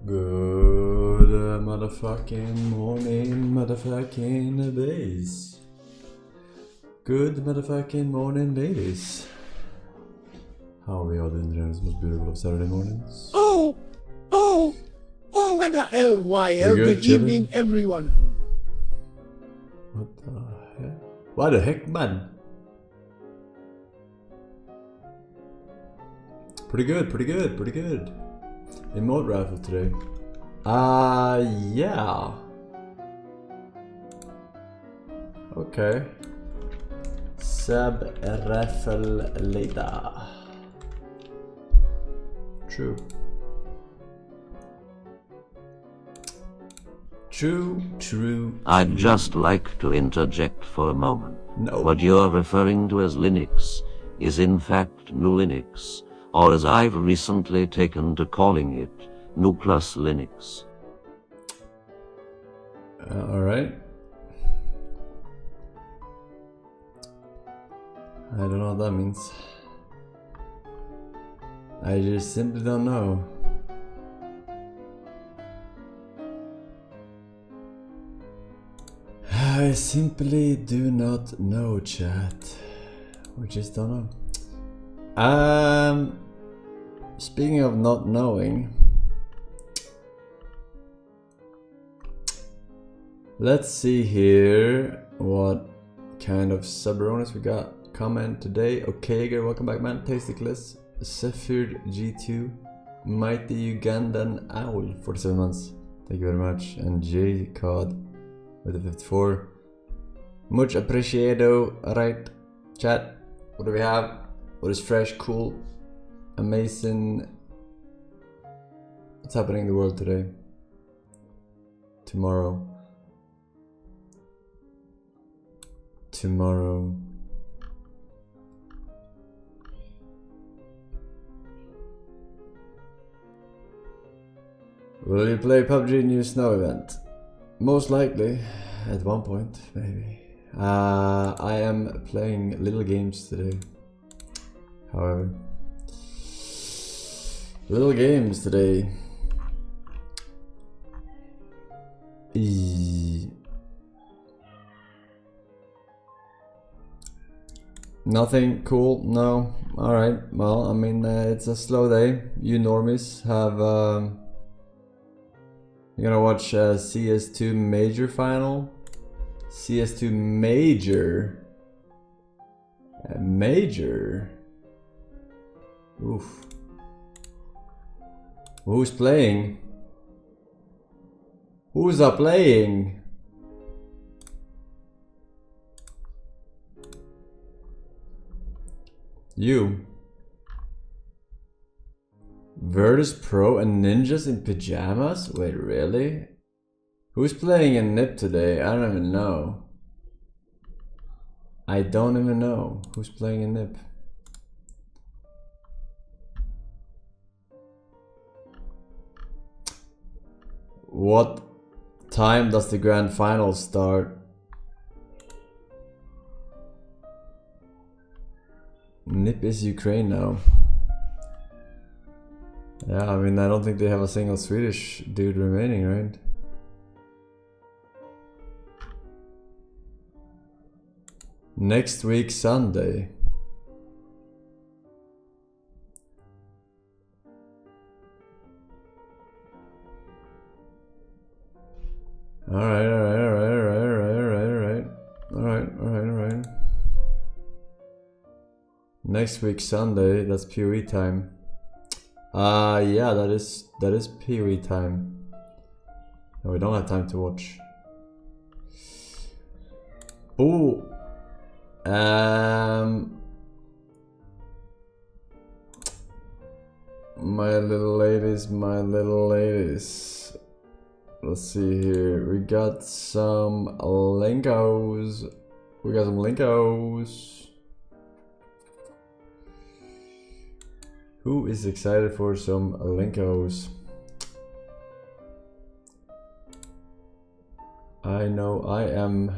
Good motherfucking morning, motherfucking ladies. Good motherfucking morning, ladies. How are we all doing today? This most beautiful of Saturday mornings. Oh, and a hell, why, good evening, everyone. What the heck? Why the heck, man? Pretty good. Emote raffle today. Yeah. Okay. Sub raffle later. True. I'd just like to interject for a moment. No. What you're referring to as Linux is in fact GNU Linux, or as I've recently taken to calling it, GNU plus Linux. Alright. I don't know what that means. I just simply don't know. I simply do not know, chat. We just don't know. Speaking of not knowing, let's see here what kind of subronus we got. Comment today. Okay, welcome back, man. Tasticless, Sephir G2, Mighty Ugandan Owl, 47 months. Thank you very much. And J Cod with the 54. Much appreciado. Alright, chat. What do we have? What is fresh, cool, amazing? What's happening in the world today? Tomorrow. Will you play PUBG New Snow event? Most likely, at one point, maybe. I am playing little games today. However, little games today. Nothing cool? No. Alright, well, I mean, it's a slow day. You normies have, you're gonna watch CS2 Major Final? CS2 Major? Major? Oof. Who's playing? Who's playing? You. Virtus Pro and ninjas in pajamas? Wait, really? Who's playing a nip today? I don't even know. I don't even know who's playing a nip. What time does the grand final start? Nip is Ukraine now. Yeah, I mean, I don't think they have a single Swedish dude remaining, right? Next week, Sunday. Alright. Next week, Sunday, that's PoE time. Yeah, that is PoE time. No, we don't have time to watch. Oh, my little ladies. Let's see here. We got some Linkos. Who is excited for some Linkos? I know I am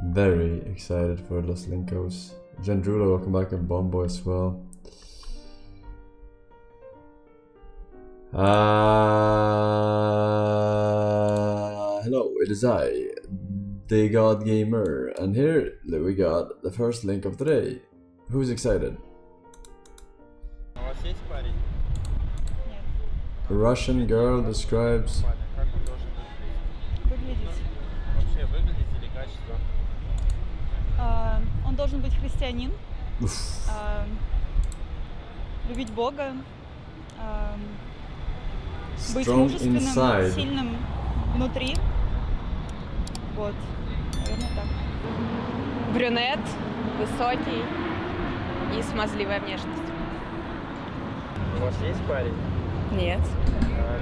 very excited for Los Linkos. Jandrula, welcome back, and Bombo as well. it is I, the God Gamer, and here we got the first link of the day. Who's excited? У вас есть парень? Нет. A Russian girl describes... Как он должен Выглядеть. вообще выглядеть или качество? Он должен быть христианин, любить Бога, быть Strong мужественным, inside. сильным внутри. Вот, наверное, так. Брюнет, высокий и смазливая внешность. У вас есть парень? Нет.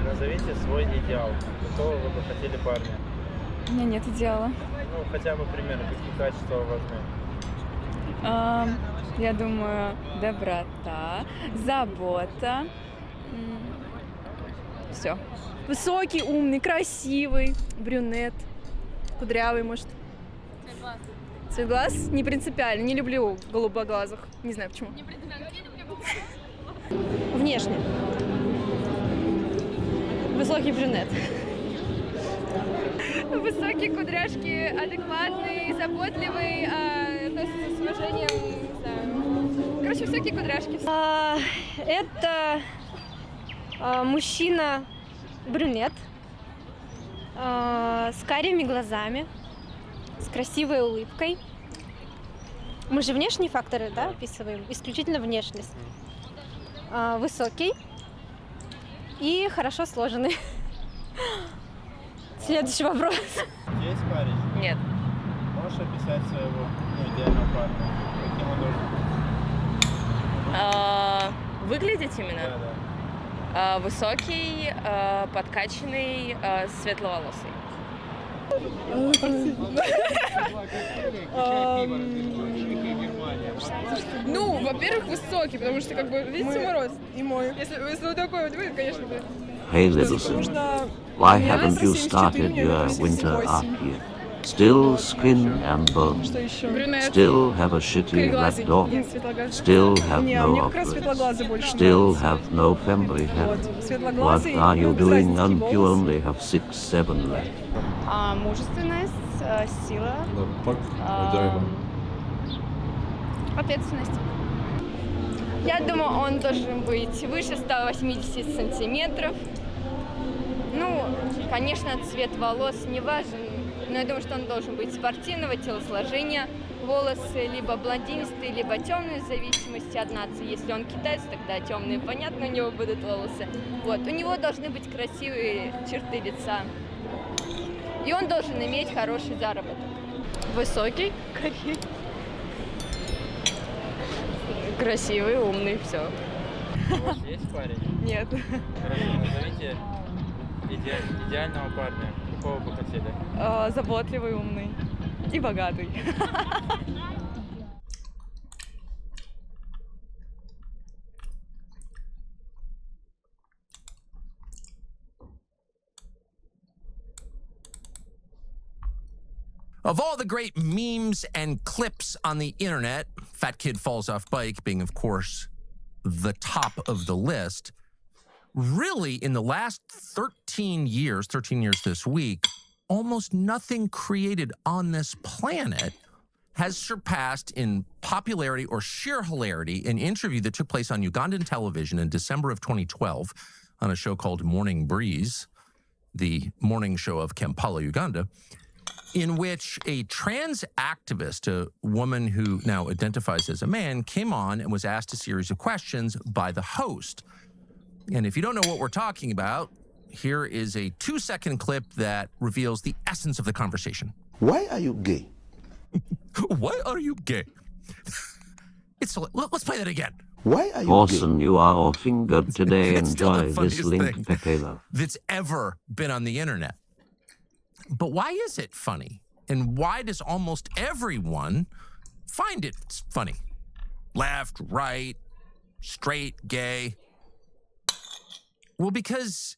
Назовите свой идеал. Какого вы бы хотели парня? У меня нет идеала. Ну, хотя бы примерно, какие качества важны. Я думаю, доброта, забота. Все. Высокий, умный, красивый, брюнет, кудрявый, может. Цвет глаз? Не принципиально. Не люблю голубоглазых. Не знаю почему. Не принципиально. Внешне. Высокий брюнет. Высокий, кудряшки, адекватный, заботливый, относится с уважением, не знаю. Короче, высокие кудряшки. Это мужчина брюнет с карими глазами, с красивой улыбкой. Мы же внешние факторы, да, описываем, исключительно внешность. Высокий и хорошо сложенный. Следующий вопрос. Есть парень? Нет. Можешь описать своего идеального парня? Каким он должен быть? Выглядеть именно? Да, да. Высокий, подкачанный, светловолосый. Ну, во-первых, высокий, потому что, как бы, видите, мороз. И мой. Если вот такой вот вы, конечно, будет. Hey, Littleson, why haven't you started your winter arc yet? Still skin and bones. Брюнет. Still have a shitty red dog. Нет, светлоглазый. Still have Не, no мне как раз operates. светлоглазый больше Still нравится. have no family head. Вот, What светлоглазый, are you ну, без doing разницы, and you волос. only have 6-7 left? Мужественность, сила, ответственность. Я думаю, он должен быть выше 180 сантиметров. Ну, конечно, цвет волос не важен, но я думаю, что он должен быть спортивного телосложения. Волосы либо блондинистые, либо темные, в зависимости от нации. Если он китаец, тогда темные, понятно, у него будут волосы. Вот, у него должны быть красивые черты лица. И он должен иметь хороший заработок. Высокий, красивый, умный, все. У вас есть парень? Нет. Хорошо, назовите идеального парня. Какого бы хотели? Заботливый, умный и богатый. Of all the great memes and clips on the internet, Fat Kid Falls Off Bike being, of course, the top of the list, really in the last 13 years this week, almost nothing created on this planet has surpassed in popularity or sheer hilarity an interview that took place on Ugandan television in December of 2012 on a show called Morning Breeze, the morning show of Kampala, Uganda, in which a trans activist, a woman who now identifies as a man, came on and was asked a series of questions by the host. And if you don't know what we're talking about, here is a 2-second clip that reveals the essence of the conversation. Why are you gay? Why are you gay? Let's play that again. Why are you Forsen, you are all fingered today. It's still the Enjoy this funniest link, thing Pekela. that's ever been on the internet. But why is it funny? And why does almost everyone find it funny? Left, right, straight, gay. Well, because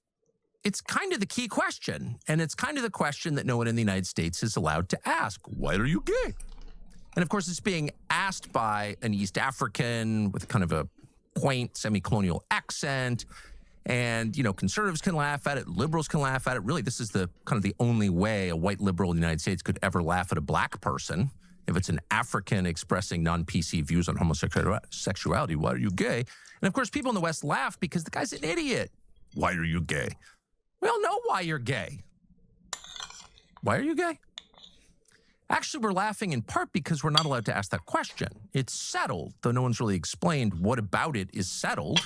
it's kind of the key question. And it's kind of the question that no one in the United States is allowed to ask. Why are you gay? And of course, it's being asked by an East African with kind of a quaint semi-colonial accent. And, you know, conservatives can laugh at it, liberals can laugh at it. Really, this is the kind of the only way a white liberal in the United States could ever laugh at a black person. If it's an African expressing non-PC views on homosexuality, why are you gay? And of course, people in the West laugh because the guy's an idiot. Why are you gay? We all know why you're gay. Why are you gay? Actually, we're laughing in part because we're not allowed to ask that question. It's settled, though no one's really explained what about it is settled.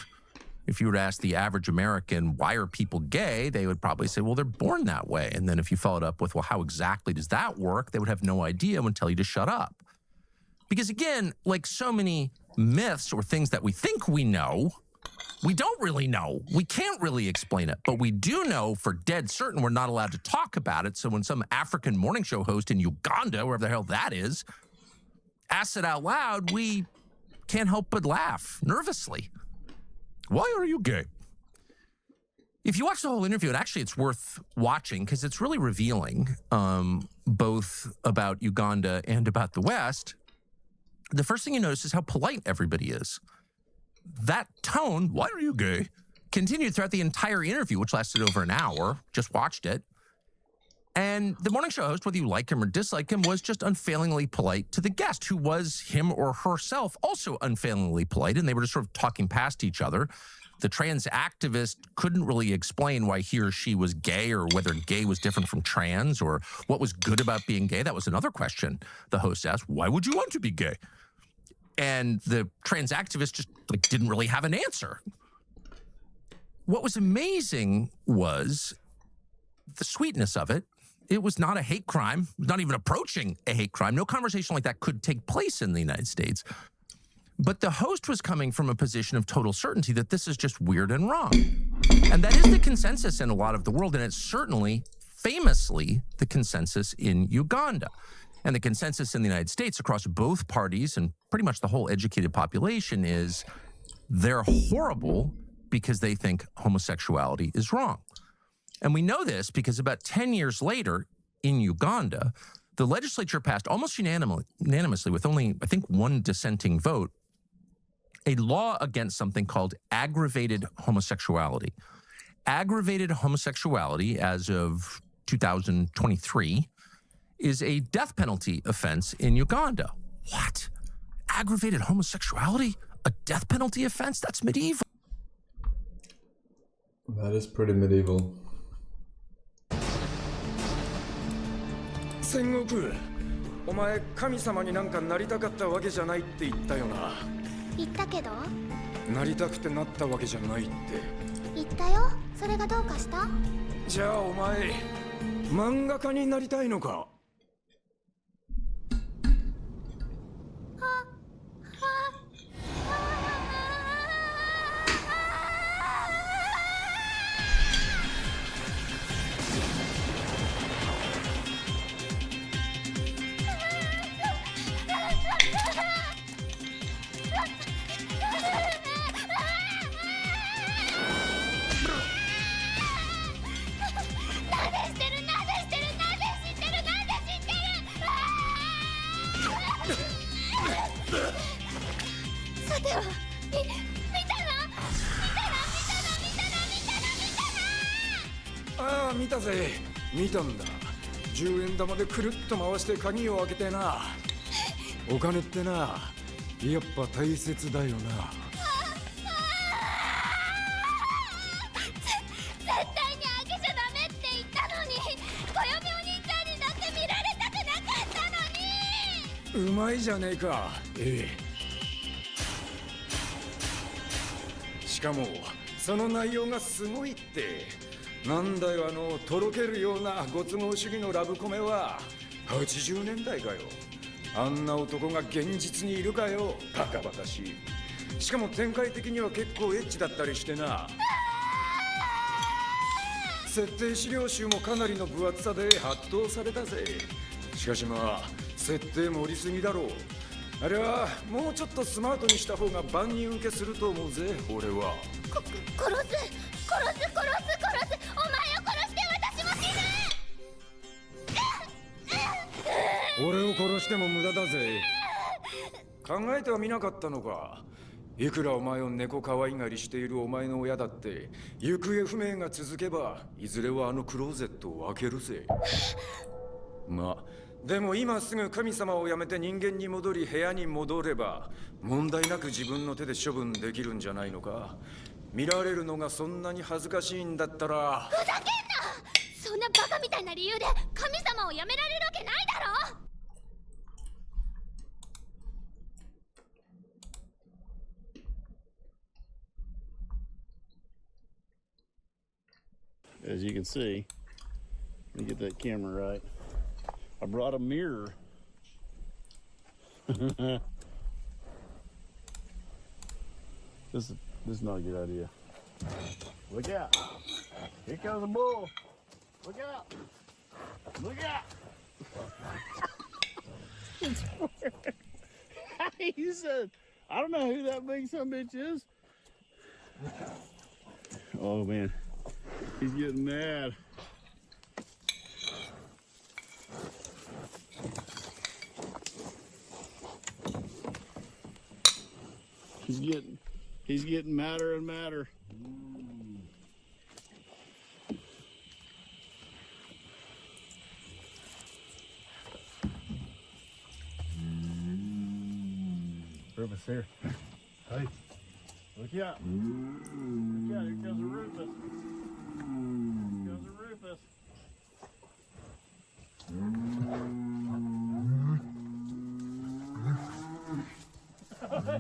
If you were to ask the average American, why are people gay? They would probably say, well, they're born that way. And then if you followed up with, well, how exactly does that work? They would have no idea and would tell you to shut up. Because again, like so many myths or things that we think we know, we don't really know. We can't really explain it, but we do know for dead certain we're not allowed to talk about it. So when some African morning show host in Uganda, wherever the hell that is, asks it out loud, we can't help but laugh nervously. Why are you gay? If you watch the whole interview, and actually it's worth watching because it's really revealing, both about Uganda and about the West, the first thing you notice is how polite everybody is. That tone, why are you gay, continued throughout the entire interview, which lasted over an hour. Just watched it. And the morning show host, whether you like him or dislike him, was just unfailingly polite to the guest, who was him or herself also unfailingly polite, and they were just sort of talking past each other. The trans activist couldn't really explain why he or she was gay or whether gay was different from trans or what was good about being gay. That was another question the host asked. Why would you want to be gay? And the trans activist just didn't really have an answer. What was amazing was the sweetness of it. It was not a hate crime, not even approaching a hate crime. No conversation like that could take place in the United States. But the host was coming from a position of total certainty that this is just weird and wrong. And that is the consensus in a lot of the world, and it's certainly, famously, the consensus in Uganda. And the consensus in the United States across both parties and pretty much the whole educated population is they're horrible because they think homosexuality is wrong. And we know this because about 10 years later in Uganda, the legislature passed almost unanimously with only, I think, one dissenting vote, a law against something called aggravated homosexuality. Aggravated homosexuality, as of 2023, is a death penalty offense in Uganda. What? Aggravated homosexuality? A death penalty offense? That's medieval. That is pretty medieval. 戦国、お前神様になんかなりたかったわけじゃないって言ったよな。言ったけど？なりたくてなったわけじゃないって。言ったよ。それがどうかした？じゃあお前漫画家になりたいのか？ああ、見たぜ。見たんだ。10円玉でくるっと回して鍵を開けてな。お金ってな、やっぱ大切だよな。絶対に開けちゃダメって言ったのに、小嫁お兄ちゃんにだって見られたくなかったのに。うまいじゃねえか。ええ。しかもその内容がすごいって。なんだよとろけるようなご都合主義のラブコメは80年代かよ。あんな男が現実にいるかよ。バカバカしい。しかも展開的には結構エッチだったりしてな。設定資料集もかなりの分厚さで圧倒されたぜ。しかしまあ設定盛りすぎだろう。あれはもうちょっとスマートにした方が万人受けすると思うぜ。俺は殺す。お前を殺して私も死ぬ。俺を殺しても無駄だぜ。考えてはみなかったのか。いくらお前を猫可愛がりしているお前の親だって行方不明が続けばいずれはあのクローゼットを開けるぜ。まあでも今すぐ神様を辞めて人間に戻り部屋に戻れば問題なく自分の手で処分できるんじゃないのか。見られるのがそんなに恥ずかしいんだったら。ふざけんな！そんなバカみたいな理由で神様を辞められるわけないだろ。As you can see, let me get that camera right. I brought a mirror. This is not a good idea. Look out! Here comes a bull. Look out! Look out! He said, I don't know who that big son bitch is. Oh man, he's getting mad. He's getting madder and madder. Rufus here. Hey, look out. Look out, here comes a Rufus. Here comes a Rufus.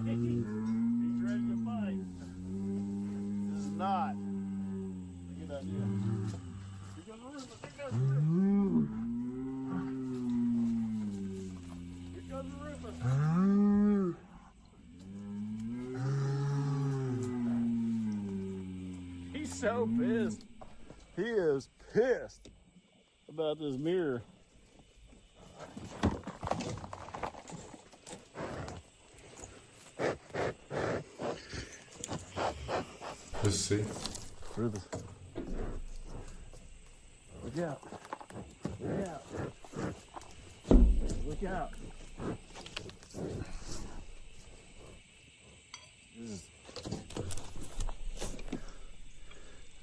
He's ready to fight. This is not a good idea. Here goes a Rufus. Here goes a Rufus. Here goes a Rufus. He's so pissed. He is pissed about this mirror. Let's see. Rufus. Look out. Look out. Look out.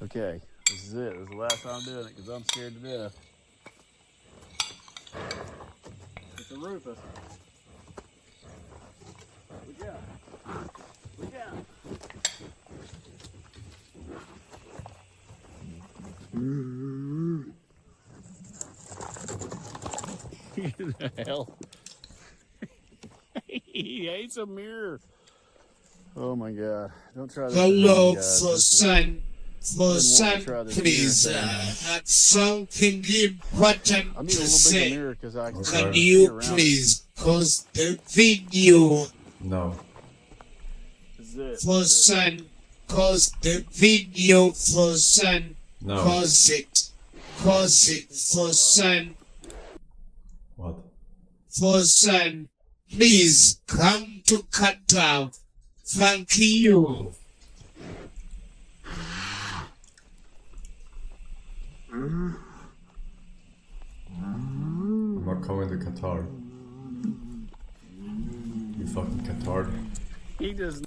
Okay, this is it. This is the last time I'm doing it because I'm scared to death. It's a Rufus. Look out. Look out. What the hell? He hates a mirror. Oh my god. Don't try this. Hello, Forsen. Forsen, please. Have something important to say. Can you please pause the video? No. Forsen, pause the video, Forsen. No. Pause it. Pause it, Forsen. What? Forsen, please come to cut down. Thank you. I'm not coming to Qatar. You fucking Qatar. He does.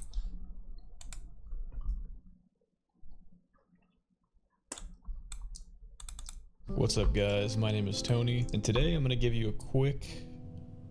What's up guys, my name is Tony, and today I'm going to give you a quick,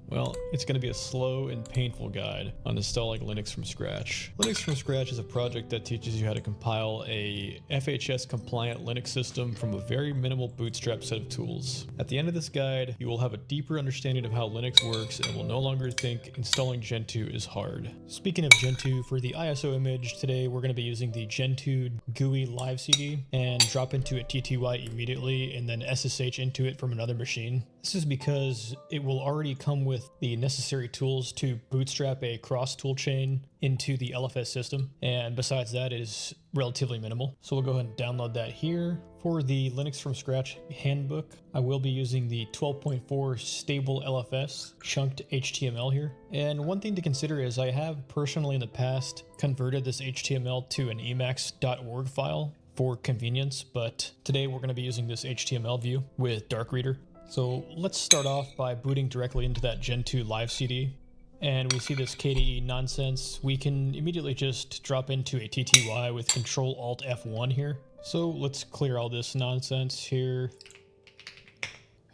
well, it's going to be a slow and painful guide on installing Linux from scratch. Linux from scratch is a project that teaches you how to compile a FHS compliant Linux system from a very minimal bootstrap set of tools. At the end of this guide, you will have a deeper understanding of how Linux works and will no longer think installing Gentoo is hard. Speaking of Gentoo, for the ISO image, today we're going to be using the Gentoo GUI live CD and drop into a TTY immediately and then SSH into it from another machine. This is because it will already come with the necessary tools to bootstrap a cross toolchain into the LFS system, and besides that, it is relatively minimal. So we'll go ahead and download that here. For the Linux from scratch handbook, I will be using the 12.4 stable LFS chunked HTML here. And one thing to consider is I have personally in the past converted this HTML to an emacs.org file for convenience, but today we're going to be using this HTML view with Dark Reader. So let's start off by booting directly into that Gentoo live CD. and we see this KDE nonsense, we can immediately just drop into a TTY with Control-Alt-F1 here. So let's clear all this nonsense here.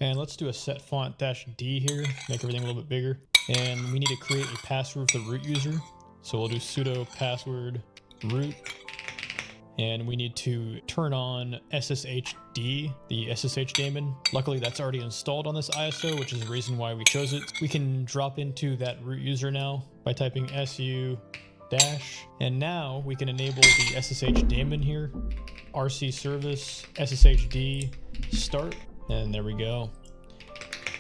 And let's do a set font -D here, make everything a little bit bigger. And we need to create a password for the root user. So we'll do sudo password root. And we need to turn on SSHD, the SSH daemon. Luckily that's already installed on this ISO, which is the reason why we chose it. We can drop into that root user now by typing su-, and now we can enable the SSH daemon here. RC service SSHD start, and there we go.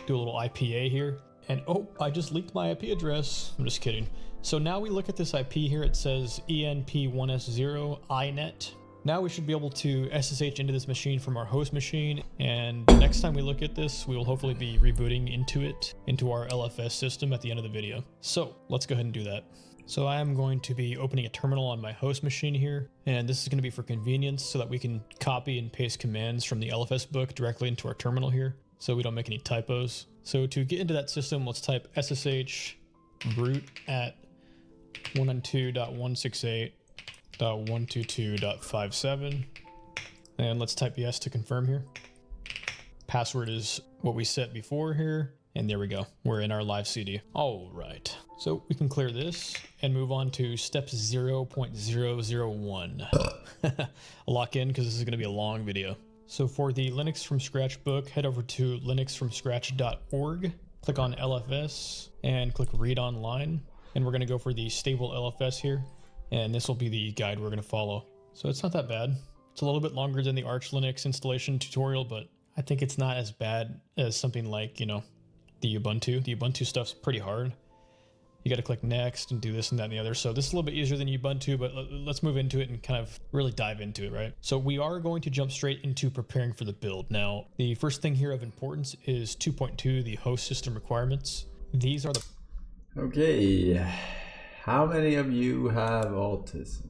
Do a little IPA here. And oh, I just leaked my IP address. I'm just kidding. So now we look at this IP here, it says ENP1S0 iNet. Now we should be able to SSH into this machine from our host machine, and next time we look at this, we will hopefully be rebooting into our LFS system at the end of the video. So let's go ahead and do that. So I am going to be opening a terminal on my host machine here, and this is going to be for convenience so that we can copy and paste commands from the LFS book directly into our terminal here, so we don't make any typos. So to get into that system, let's type SSH root at 192.168.122.57, and let's type yes to confirm here. Password is what we set before here, and there we go. We're in our live CD. All right, so we can clear this and move on to step 0.001. Lock in because this is going to be a long video. So for the Linux from Scratch book, head over to linuxfromscratch.org, click on LFS, and click Read Online. And we're going to go for the stable LFS here, and this will be the guide we're going to follow. So it's not that bad. It's a little bit longer than the Arch Linux installation tutorial, but I think it's not as bad as something like, you know, the Ubuntu. The Ubuntu stuff's pretty hard. You got to click next and do this and that and the other. So this is a little bit easier than Ubuntu, but let's move into it and kind of really dive into it, right? So we are going to jump straight into preparing for the build. Now, the first thing here of importance is 2.2, the host system requirements. These are the... Okay, how many of you have autism?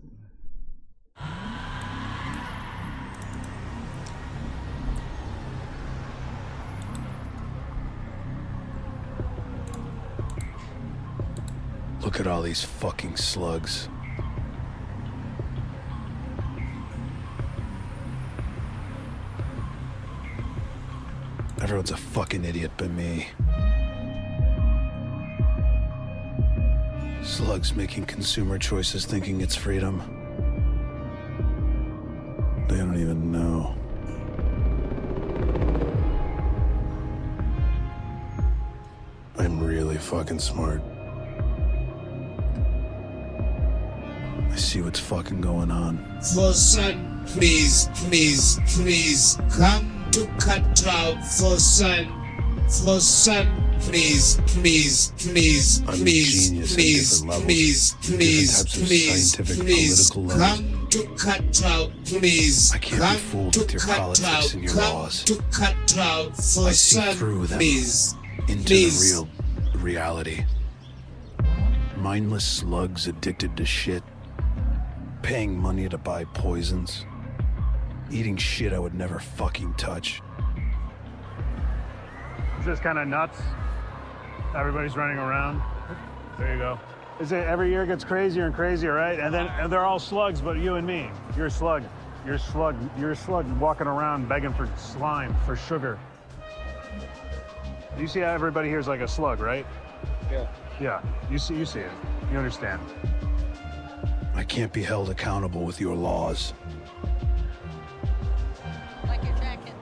Look at all these fucking slugs. Everyone's a fucking idiot but me. Slugs making consumer choices thinking it's freedom. They don't even know. I'm really fucking smart. I see what's fucking going on. Forsen, please, please, please come to cut out Forsen. Forsen, please, please, please, I'm please, a genius please, at different levels, please, please, different types of please, scientific, please political levels. come to cut out, please. I can't be fooled with your politics and your laws. To cut out I see Forsen, through them please, into please. the real reality. Mindless slugs addicted to shit, paying money to buy poisons, eating shit I would never fucking touch. It's just kind of nuts. Everybody's running around. There you go. Is it every year gets crazier and crazier, right? And they're all slugs, but you and me. You're a slug. You're a slug. You're a slug walking around begging for slime, for sugar. You see how everybody here is like a slug, right? Yeah. Yeah. You see it. You understand. I can't be held accountable with your laws. Like your jacket.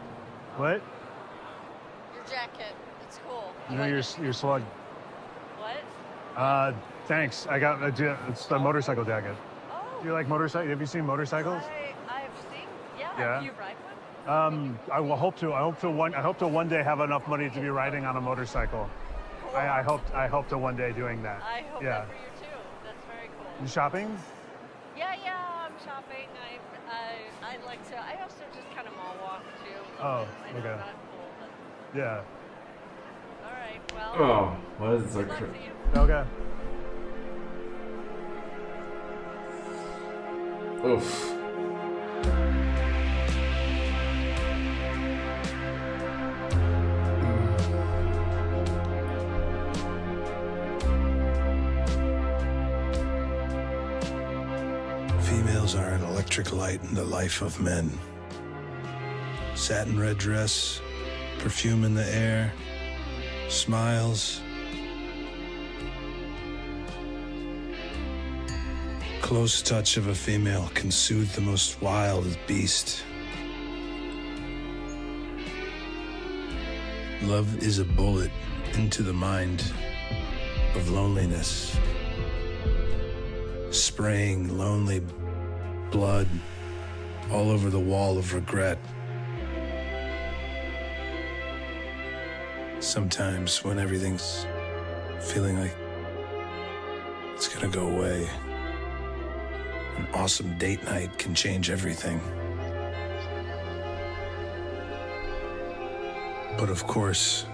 What? Your jacket. It's cool. You know your slug. What? Thanks. I got it's a motorcycle jacket. Oh. Do you like motorcycles? Have you seen motorcycles? I've seen. Yeah. Yeah. You ride one? I will hope to. I hope to one day have enough money to be riding on a motorcycle. Cool. I hope to one day doing that. I hope that for you too. That's very cool. You shopping? Yeah, I'm shopping. I like to. I also just kind of mall walk too. Oh, I know okay. not cool, but. Yeah. All right. Well. Oh, why is it so crazy? Okay. Oof. electric light in the life of men. Satin red dress, perfume in the air, smiles. Close touch of a female can soothe the most wild beast. Love is a bullet into the mind of loneliness, spraying lonely blood all over the wall of regret. Sometimes when everything's feeling like it's gonna go away, an awesome date night can change everything. But of course,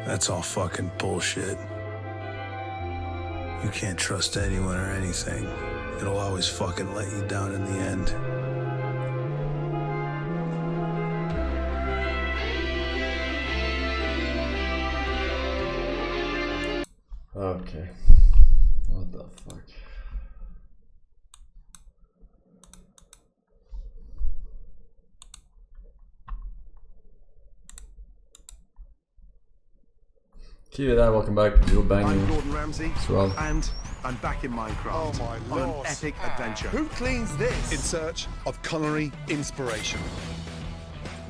that's all fucking bullshit. You can't trust anyone or anything. It'll always fucking let you down in the end. Okay. What the fuck? Keep it that, welcome back. You're banging. I'm Gordon Ramsay, well. and I'm back in Minecraft. Oh my on lord. an epic adventure. Who cleans this? In search of culinary inspiration.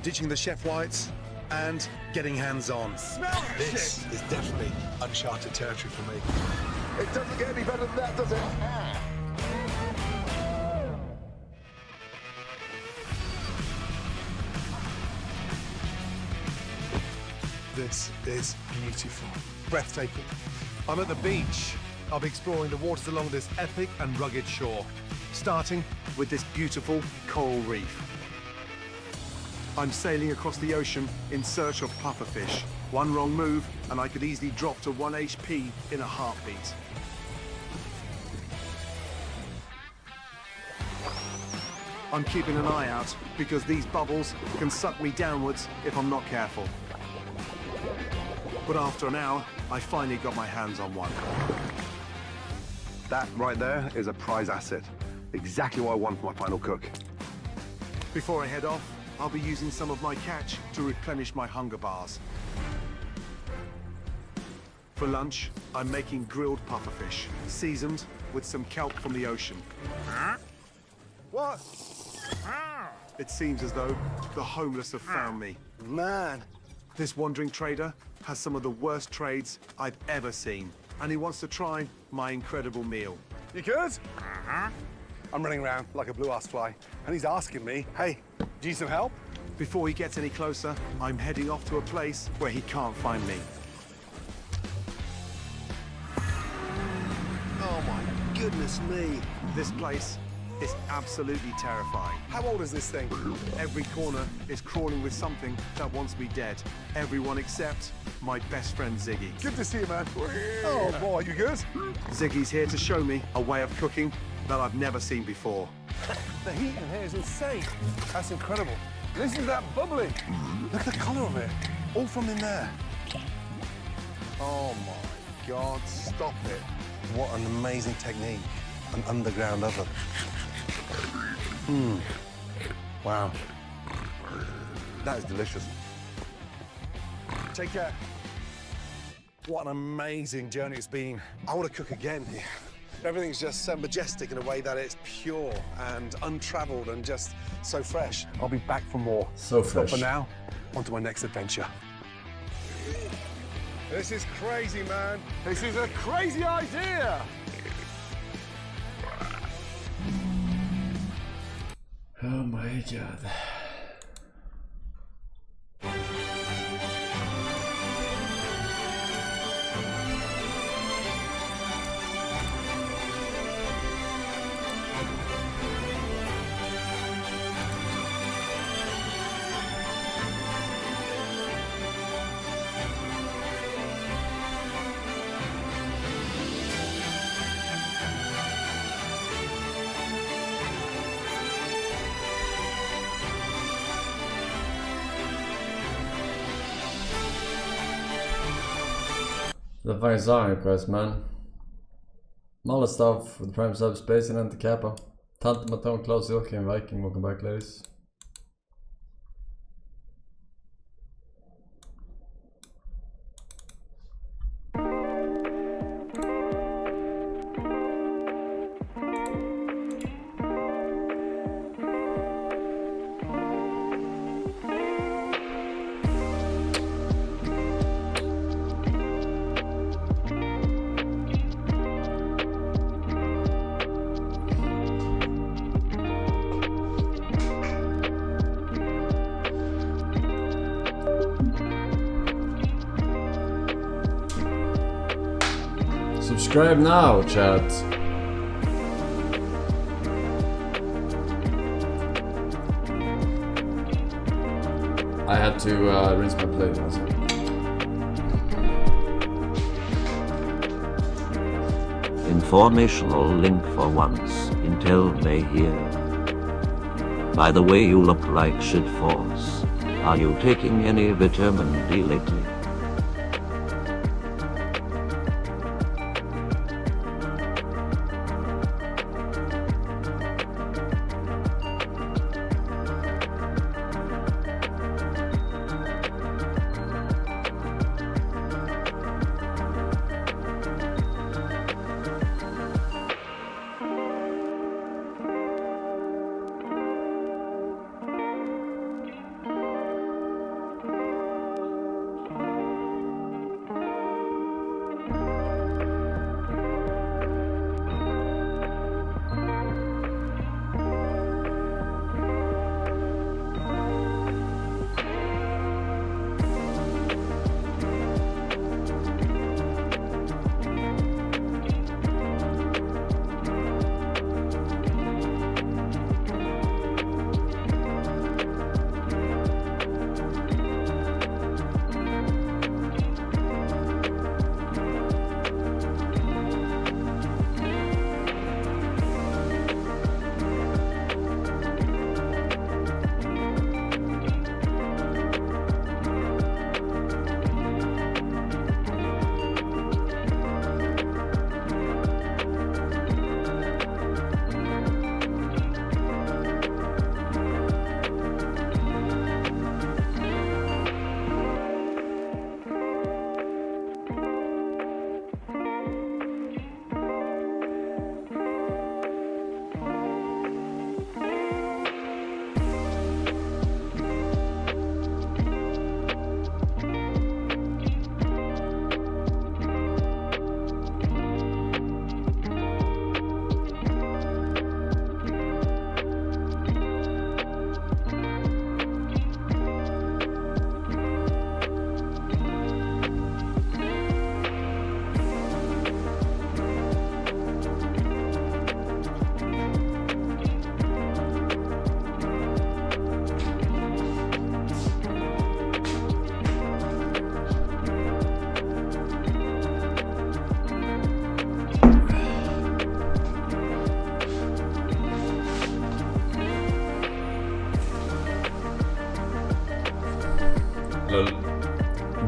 Ditching the chef whites and getting hands-on. Smell This is definitely uncharted territory for me. It doesn't get any better than that, does it? This is beautiful. Breathtaking. I'm at the beach. I'll be exploring the waters along this epic and rugged shore, starting with this beautiful coral reef. I'm sailing across the ocean in search of pufferfish. One wrong move and I could easily drop to 1 HP in a heartbeat. I'm keeping an eye out because these bubbles can suck me downwards if I'm not careful. But after an hour, I finally got my hands on one. That right there is a prize asset. Exactly what I want for my final cook. Before I head off, I'll be using some of my catch to replenish my hunger bars. For lunch, I'm making grilled pufferfish, seasoned with some kelp from the ocean. What? It seems as though the homeless have found me. Man. This wandering trader has some of the worst trades I've ever seen, and he wants to try my incredible meal. You good? I'm running around like a blue-ass fly, and he's asking me, hey, do you need some help? Before he gets any closer, I'm heading off to a place where he can't find me. Oh my goodness me. This place is absolutely terrifying. How old is this thing? Every corner is crawling with something that wants me dead. Everyone except my best friend Ziggy. Good to see you, man. Oh boy, you good? Ziggy's here to show me a way of cooking that I've never seen before. The heat in here is insane. That's incredible. Listen to that bubbling. Look at the colour of it. All from in there. Oh my God, stop it. What an amazing technique. An underground oven. Wow. That is delicious. Take care. What an amazing journey it's been. I want to cook again here. Everything's just so majestic in a way that it's pure and untraveled and just so fresh. I'll be back for more. So fresh. But for now, on to my next adventure. This is crazy, man. This is a crazy idea. Oh my God. The fucking song request, man. Molotov with Prime Subspace and Anti-Kappa. Tante Maton, Klaus Ilke, and Viking, welcome back, ladies. Subscribe now, chat. I had to rinse my plate. Informational link for once. Intel may hear. By the way, you look like shit force. Are you taking any vitamin D lately?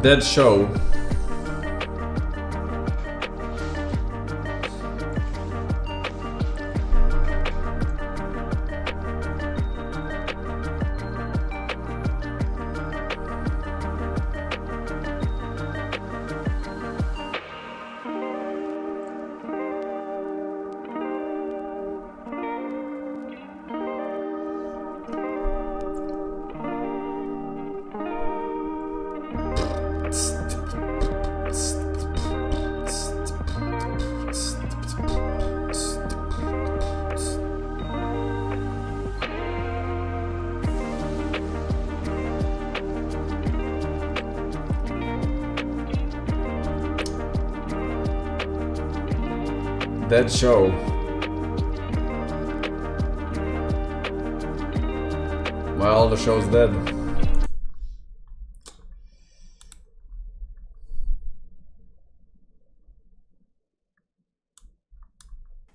Dead show. Dead show. Why all the show's dead?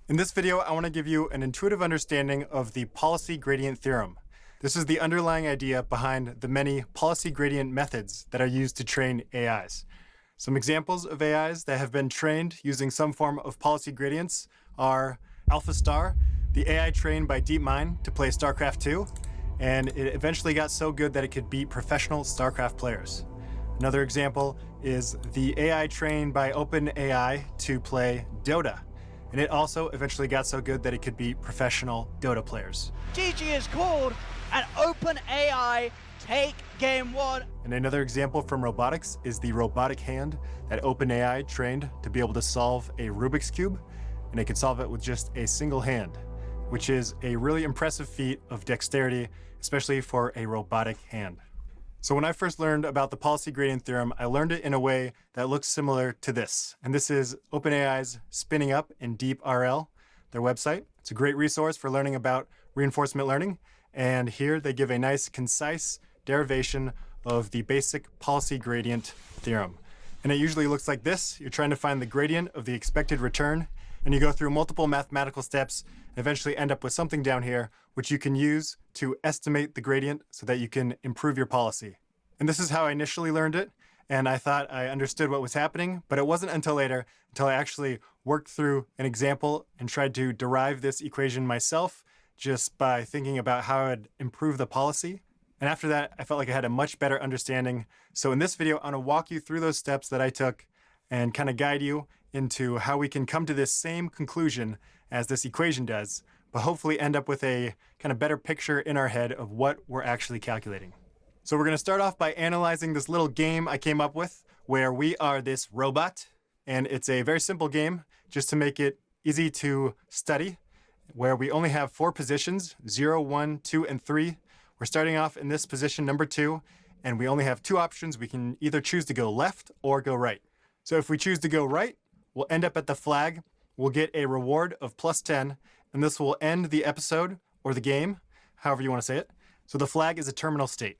In this video, I want to give you an intuitive understanding of the policy gradient theorem. This is the underlying idea behind the many policy gradient methods that are used to train AIs. Some examples of AIs that have been trained using some form of policy gradients are AlphaStar, the AI trained by DeepMind to play StarCraft 2, and it eventually got so good that it could beat professional StarCraft players. Another example is the AI trained by OpenAI to play Dota, and it also eventually got so good that it could beat professional Dota players. GG is called, and OpenAI take game one. And another example from robotics is the robotic hand that OpenAI trained to be able to solve a Rubik's Cube, and it could solve it with just a single hand, which is a really impressive feat of dexterity, especially for a robotic hand. So when I first learned about the policy gradient theorem, I learned it in a way that looks similar to this. And this is OpenAI's Spinning Up in DeepRL, their website. It's a great resource for learning about reinforcement learning. And here they give a nice, concise derivation of the basic policy gradient theorem. And it usually looks like this. You're trying to find the gradient of the expected return, and you go through multiple mathematical steps and eventually end up with something down here, which you can use to estimate the gradient so that you can improve your policy. And this is how I initially learned it, and I thought I understood what was happening, but it wasn't until later, until I actually worked through an example and tried to derive this equation myself just by thinking about how I'd improve the policy. And after that, I felt like I had a much better understanding. So in this video, I'm gonna walk you through those steps that I took and kind of guide you into how we can come to this same conclusion as this equation does, but hopefully end up with a kind of better picture in our head of what we're actually calculating. So we're gonna start off by analyzing this little game I came up with where we are this robot, and it's a very simple game just to make it easy to study, where we only have 4 positions, 0, 1, 2, and 3. We're starting off in this position number 2, and we only have 2 options. We can either choose to go left or go right. So if we choose to go right, we'll end up at the flag. We'll get a reward of +10, and this will end the episode or the game, however you want to say it. So the flag is a terminal state.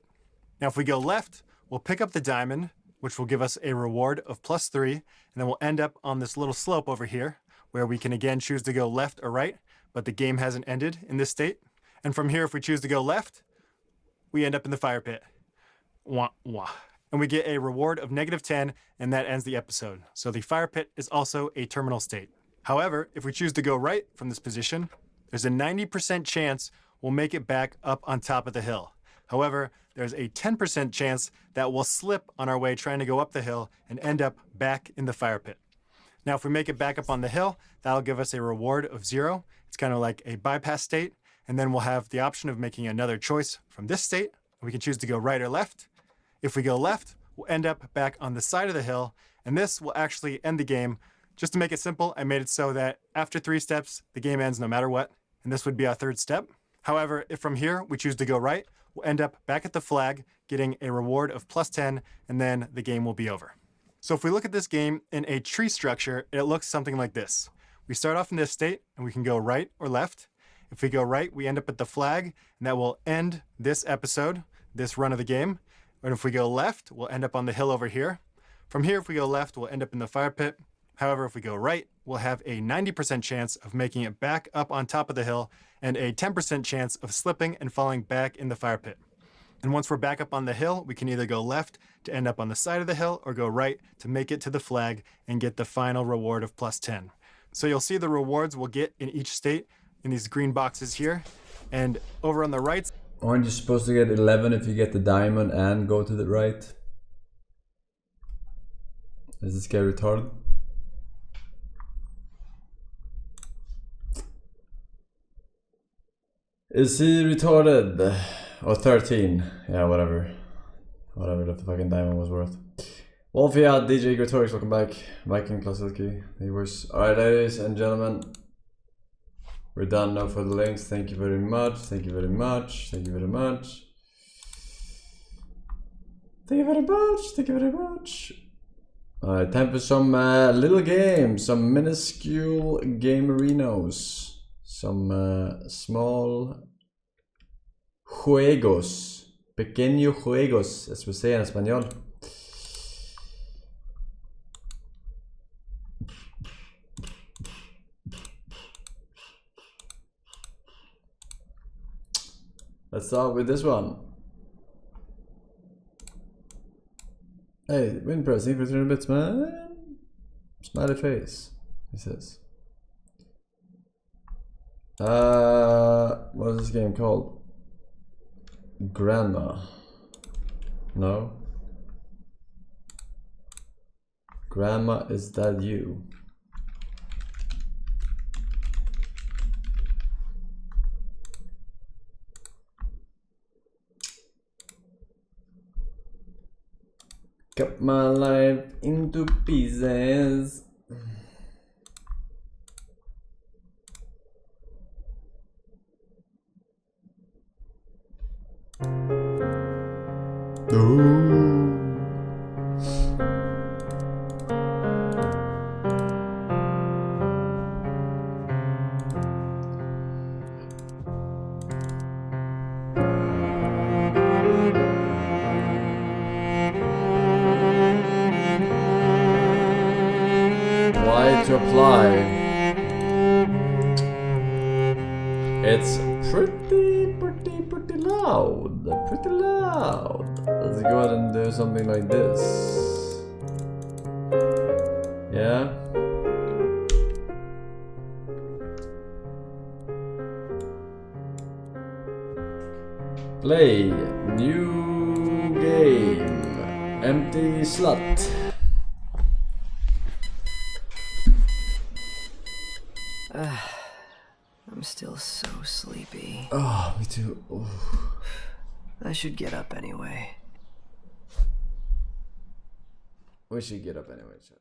Now, if we go left, we'll pick up the diamond, which will give us a reward of +3, and then we'll end up on this little slope over here, where we can again choose to go left or right, but the game hasn't ended in this state. And from here, if we choose to go left, we end up in the fire pit. Wah, wah. And we get a reward of -10, and that ends the episode. So the fire pit is also a terminal state. However, if we choose to go right from this position, there's a 90% chance we'll make it back up on top of the hill. However, there's a 10% chance that we'll slip on our way trying to go up the hill and end up back in the fire pit. Now, if we make it back up on the hill, that'll give us a reward of 0. It's kind of like a bypass state. And then we'll have the option of making another choice from this state. We can choose to go right or left. If we go left, we'll end up back on the side of the hill, and this will actually end the game. Just to make it simple, I made it so that after 3 steps, the game ends no matter what, and this would be our 3rd step. However, if from here we choose to go right, we'll end up back at the flag, getting a reward of +10, and then the game will be over. So if we look at this game in a tree structure, it looks something like this. We start off in this state, and we can go right or left. If we go right, we end up at the flag, and that will end this episode, this run of the game. And if we go left, we'll end up on the hill over here. From here, if we go left, we'll end up in the fire pit. However, if we go right, we'll have a 90% chance of making it back up on top of the hill and a 10% chance of slipping and falling back in the fire pit. And once we're back up on the hill, we can either go left to end up on the side of the hill or go right to make it to the flag and get the final reward of +10. So you'll see the rewards we'll get in each state in these green boxes here. And over on the right, aren't you supposed to get 11 if you get the diamond and go to the right? Is this guy retarded? Is he retarded? Or 13? Yeah, whatever. Whatever the fucking diamond was worth. Wolfia, DJ Gretorix, welcome back. Viking Klasilki, viewers. Alright, ladies and gentlemen. We're done now for the links. Thank you very much. Thank you very much. Thank you very much. Thank you very much. Thank you very much. Alright, time for some little games. Some minuscule gamerinos. Some small juegos. Pequeños juegos, as we say in español. Let's start with this one. Hey, win pressing for 300 bits, man. Smiley face, he says. What is this game called? Grandma. No. Grandma, is that you? Cut my life into pieces. Why to apply? It's pretty loud. Pretty loud. Let's go ahead and do something like this. Yeah. Play new game. Empty slot. I'm still so sleepy. Oh, me too. Oof. I should get up anyway. We should get up anyway, chat.